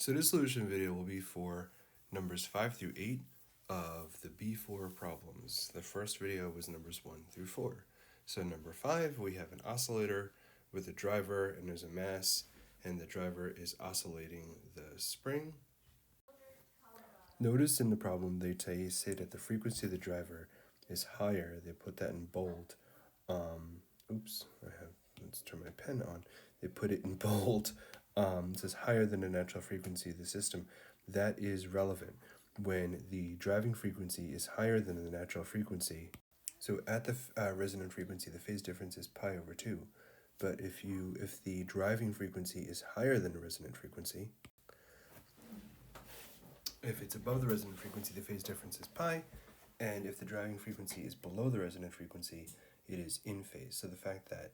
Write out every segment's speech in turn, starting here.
So this solution video will be for numbers 5 through 8 of the B4 problems. The first video was numbers 1 through 4. So number 5, we have an oscillator with a driver and there's a mass, and the driver is oscillating the spring. Notice in the problem they say that the frequency of the driver is higher. They put that in bold. Let's turn my pen on. They put it in bold. It says higher than the natural frequency of the system. That is relevant when the driving frequency is higher than the natural frequency. So at the resonant frequency, the phase difference is pi over 2. But if the driving frequency is higher than the resonant frequency, if it's above the resonant frequency, the phase difference is pi, and if the driving frequency is below the resonant frequency, it is in phase. So the fact that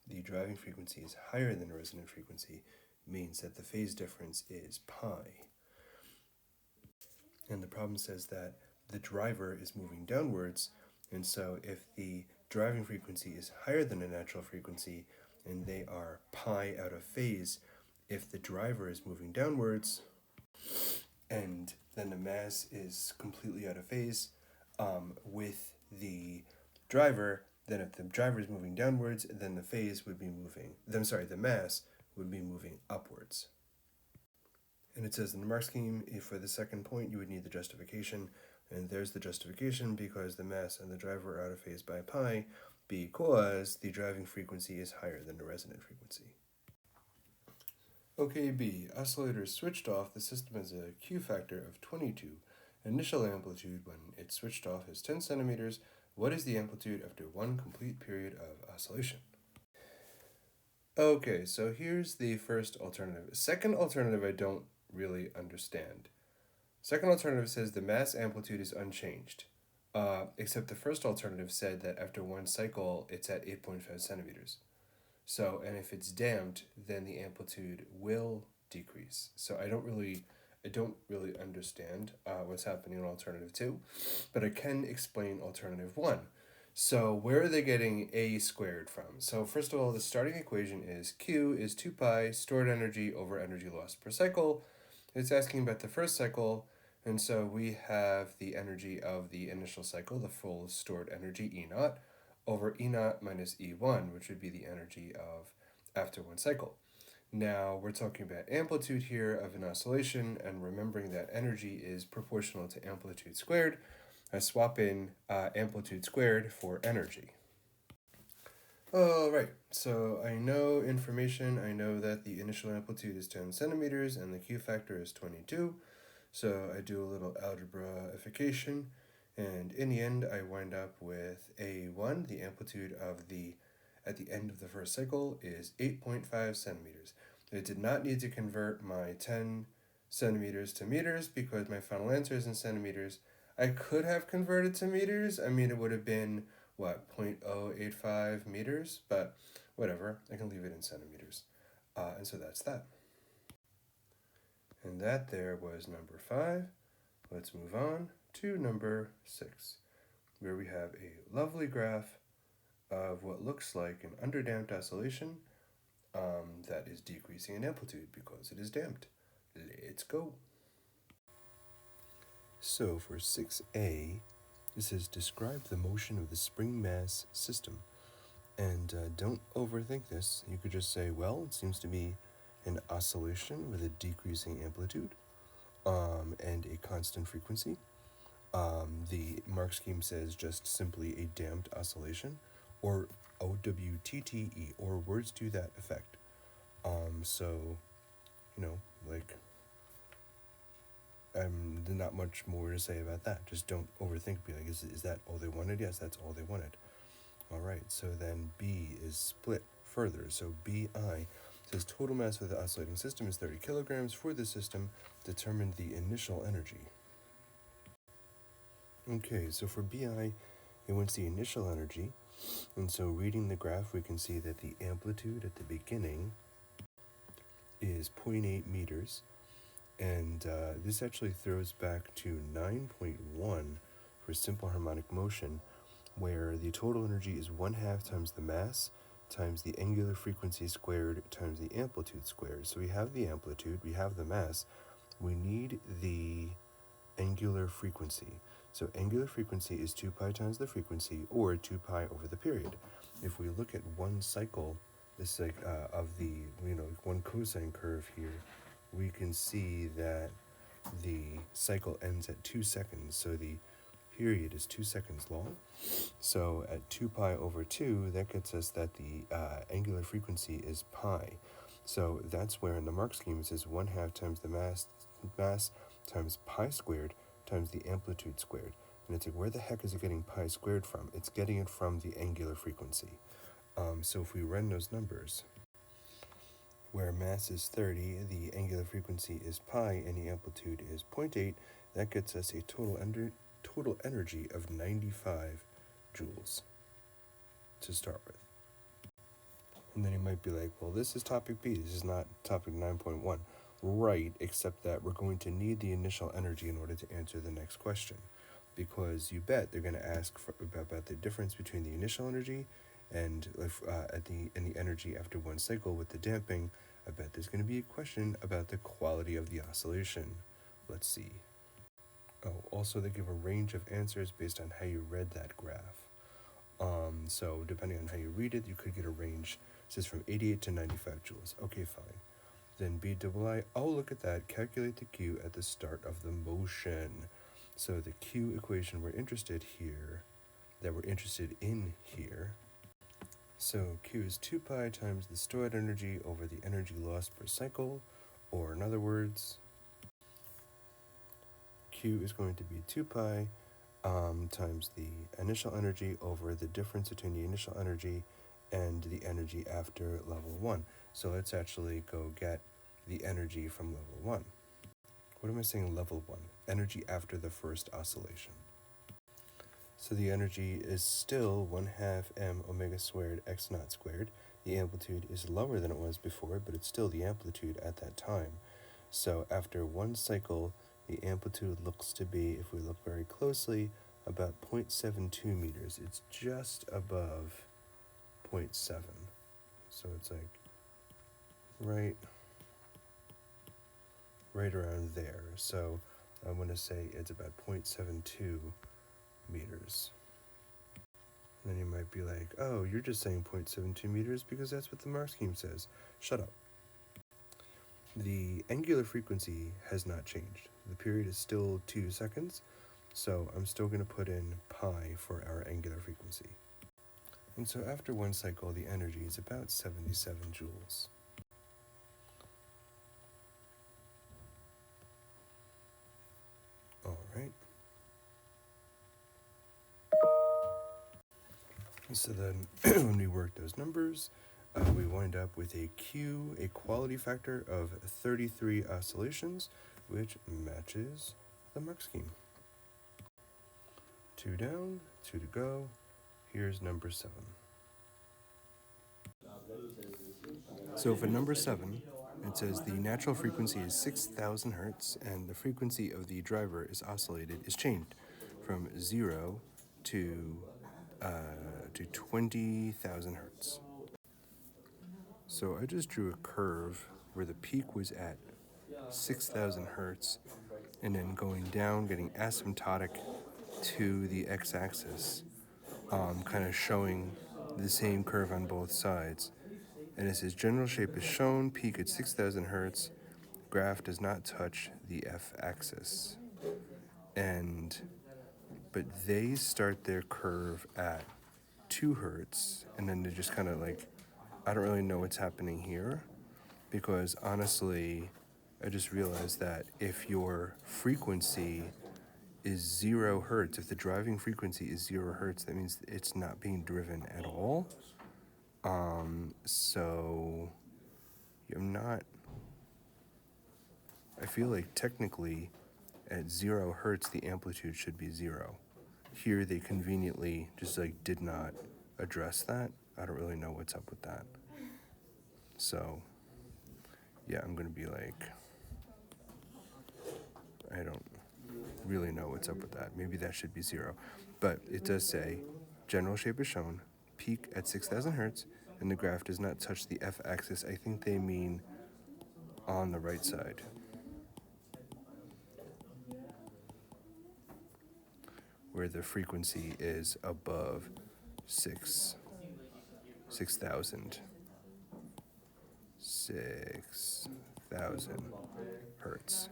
the driving frequency is higher than the resonant frequency means that the phase difference is pi. And the problem says that the driver is moving downwards, and so if the driving frequency is higher than the natural frequency and they are pi out of phase, if the driver is moving downwards and then the mass is completely out of phase with the driver, then if the driver is moving downwards, then the mass would be moving upwards. And it says in the mark scheme, for the second point, you would need the justification. And there's the justification because the mass and the driver are out of phase by pi because the driving frequency is higher than the resonant frequency. Okay, B. Oscillator is switched off. The system has a Q factor of 22. Initial amplitude when it's switched off is 10 centimeters. What is the amplitude after one complete period of oscillation? Okay, so here's the first alternative. Second alternative I don't really understand. Second alternative says the mass amplitude is unchanged, except the first alternative said that after one cycle it's at 8.5 centimeters. So, and if it's damped, then the amplitude will decrease. So I don't really understand what's happening in alternative 2, but I can explain alternative 1. So where are they getting a squared from? So first of all, the starting equation is Q is 2 pi stored energy over energy lost per cycle. It's asking about the first cycle, and so we have the energy of the initial cycle, the full stored energy, E naught, over E naught minus E1, which would be the energy of after one cycle. Now we're talking about amplitude here of an oscillation, and remembering that energy is proportional to amplitude squared, I swap in amplitude squared for energy. All right, so I know information. I know that the initial amplitude is 10 centimeters and the Q factor is 22. So I do a little algebraification, and in the end I wind up with A1, the amplitude of at the end of the first cycle is 8.5 centimeters. I did not need to convert my 10 centimeters to meters because my final answer is in centimeters. I could have converted to meters. I mean, it would have been, 0.085 meters, but whatever, I can leave it in centimeters. And so that's that. And that there was number 5. Let's move on to number 6, where we have a lovely graph of what looks like an underdamped oscillation that is decreasing in amplitude because it is damped. Let's go. So for 6a, it says describe the motion of the spring mass system. And don't overthink this. You could just say, well, it seems to be an oscillation with a decreasing amplitude and a constant frequency. The mark scheme says just simply a damped oscillation, or OWTTE, or words to that effect. So, not much more to say about that. Just don't overthink. Be like, is that all they wanted? Yes, that's all they wanted. All right, so then B is split further. So BI says total mass for the oscillating system is 30 kilograms. For the system, determine the initial energy. Okay, so for BI, it wants the initial energy. And so reading the graph, we can see that the amplitude at the beginning is 0.8 meters. And this actually throws back to 9.1 for simple harmonic motion, where the total energy is 1/2 times the mass times the angular frequency squared times the amplitude squared. So we have the amplitude, we have the mass, we need the angular frequency. So angular frequency is 2 pi times the frequency, or 2 pi over the period. If we look at one cycle, this like of the one cosine curve here, we can see that the cycle ends at 2 seconds. So the period is 2 seconds long. So at 2 pi over 2, that gets us that the angular frequency is pi. So that's where in the mark scheme it says 1/2 times the mass times pi squared times the amplitude squared. And it's like, where the heck is it getting pi squared from? It's getting it from the angular frequency. So if we run those numbers, where mass is 30, the angular frequency is pi, and the amplitude is 0.8, that gets us a total energy of 95 joules to start with. And then you might be like, well, this is topic B, this is not topic 9.1. Right, except that we're going to need the initial energy in order to answer the next question. Because you bet they're going to ask about the difference between the initial energy and the energy after one cycle with the damping. I bet there's going to be a question about the quality of the oscillation. Let's see. Oh, also they give a range of answers based on how you read that graph. So depending on how you read it, you could get a range. It says from 88 to 95 joules. Okay, fine. Then BII, oh, look at that. Calculate the Q at the start of the motion. So the Q equation we're interested in here. So Q is 2 pi times the stored energy over the energy lost per cycle, or in other words, Q is going to be 2 pi times the initial energy over the difference between the initial energy and the energy after level 1. So let's actually go get the energy from level 1. What am I saying level 1? Energy after the first oscillation. So the energy is still 1/2 m omega squared x naught squared. The amplitude is lower than it was before, but it's still the amplitude at that time. So after one cycle, the amplitude looks to be, if we look very closely, about 0.72 meters. It's just above 0.7. So it's like right around there. So I'm going to say it's about 0.72 meters. And then you might be like, oh, you're just saying 0.72 meters because that's what the mark scheme says. Shut up. The angular frequency has not changed. The period is still 2 seconds, so I'm still going to put in pi for our angular frequency. And so after one cycle, the energy is about 77 joules. All right. So then when we work those numbers, we wind up with a Q, a quality factor of 33 oscillations, which matches the mark scheme. 2 down, 2 to go. Here's number 7. So for number 7, it says the natural frequency is 6,000 hertz, and the frequency of the driver is changed from 0 to 20,000 hertz. So I just drew a curve where the peak was at 6,000 hertz, and then going down, getting asymptotic to the x-axis, kind of showing the same curve on both sides. And it says general shape is shown, peak at 6,000 hertz, graph does not touch the f-axis. But they start their curve at 2 hertz, and then they're just kind of like, I don't really know what's happening here, because honestly, I just realized that if your frequency is 0 hertz, if the driving frequency is 0 hertz, that means it's not being driven at all. So I feel like technically at 0 hertz, the amplitude should be 0. Here they conveniently just did not address that. I don't really know what's up with that. So yeah, I'm gonna be like, I don't really know what's up with that. Maybe that should be 0. But it does say, general shape is shown, peak at 6,000 hertz, and the graph does not touch the f-axis. I think they mean on the right side. where the frequency is above 6,000 hertz.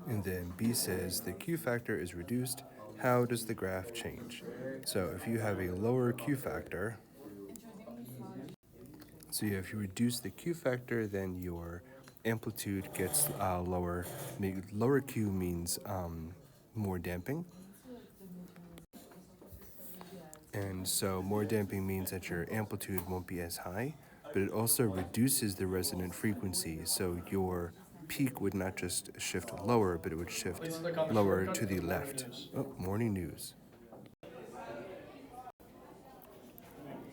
And then B says the Q factor is reduced. How does the graph change? So if you have a lower Q factor, if you reduce the Q factor, then your amplitude gets lower. Lower Q means more damping. And so more damping means that your amplitude won't be as high, but it also reduces the resonant frequency. So your peak would not just shift lower, but it would shift lower to the left. Oh, morning news.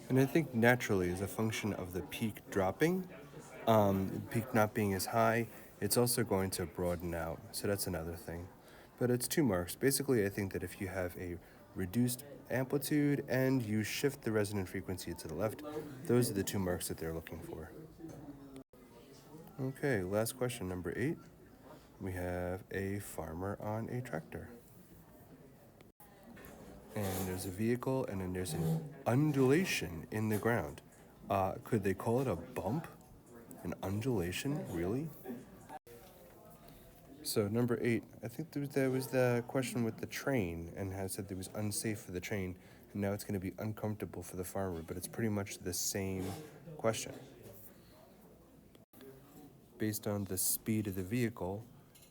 And I think naturally, as a function of the peak dropping, peak not being as high, it's also going to broaden out. So that's another thing. But it's 2 marks. Basically, I think that if you have a reduced amplitude and you shift the resonant frequency to the left, those are the 2 marks that they're looking for. Okay, last question, number 8. We have a farmer on a tractor. And there's a vehicle, and then there's an undulation in the ground. Could they call it a bump? An undulation? Really? So number 8, I think there was the question with the train, and how it said it was unsafe for the train, and now it's going to be uncomfortable for the farmer, but it's pretty much the same question. Based on the speed of the vehicle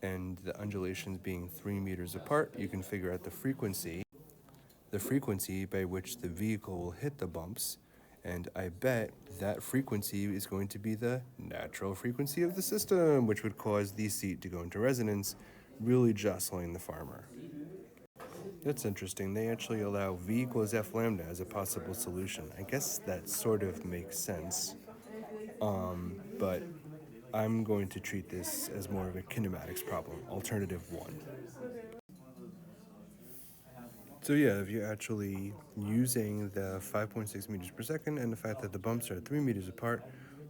and the undulations being 3 meters apart, you can figure out the frequency by which the vehicle will hit the bumps, and I bet that frequency is going to be the natural frequency of the system, which would cause the seat to go into resonance, really jostling the farmer. That's interesting. They actually allow V equals F lambda as a possible solution. I guess that sort of makes sense, but I'm going to treat this as more of a kinematics problem, alternative 1. So yeah, if you're actually using the 5.6 meters per second and the fact that the bumps are 3 meters apart,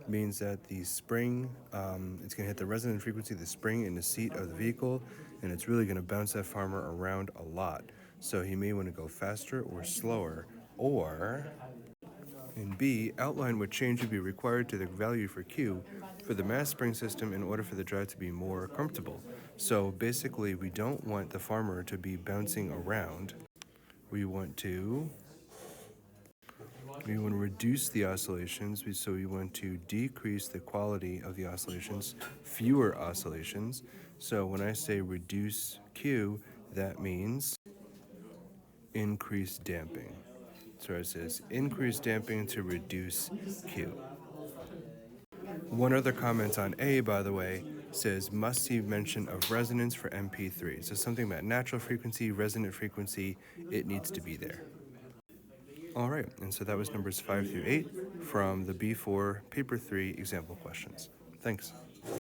means that the spring, it's going to hit the resonant frequency of the spring in the seat of the vehicle, and it's really going to bounce that farmer around a lot. So he may want to go faster or slower, or in B, outline what change would be required to the value for Q for the mass spring system in order for the drive to be more comfortable. So basically, we don't want the farmer to be bouncing around. We want to reduce the oscillations, so we want to decrease the quality of the oscillations, fewer oscillations. So when I say reduce Q, that means increase damping. So it says increase damping to reduce Q. One other comment on A, by the way, says must see mention of resonance for MP3. So something about natural frequency, resonant frequency, it needs to be there. All right, and so that was numbers 5 through 8 from the B4 Paper 3 example questions. Thanks.